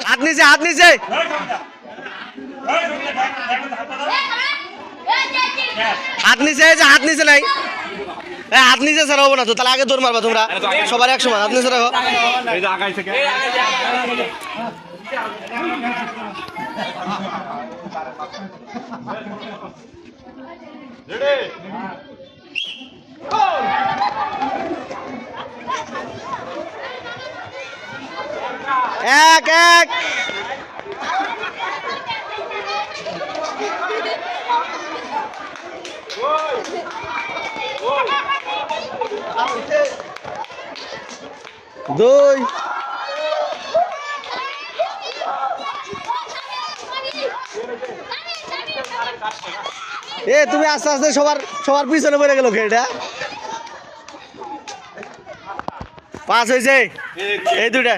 হাত নিচে, হাত নিচে। হাত নিচে, হাত নিচে নাই। হাত নিচে ছাড়া হবো না তো, তাহলে আগে দৌড় মারবা তোমরা সবার এক সময়। হাত নিচে রাখো। এক এক দুই তুমি আস্তে আস্তে সবার পিছনে পড়ে গেল খেলটা। 5 হয়েছে এই দুটা।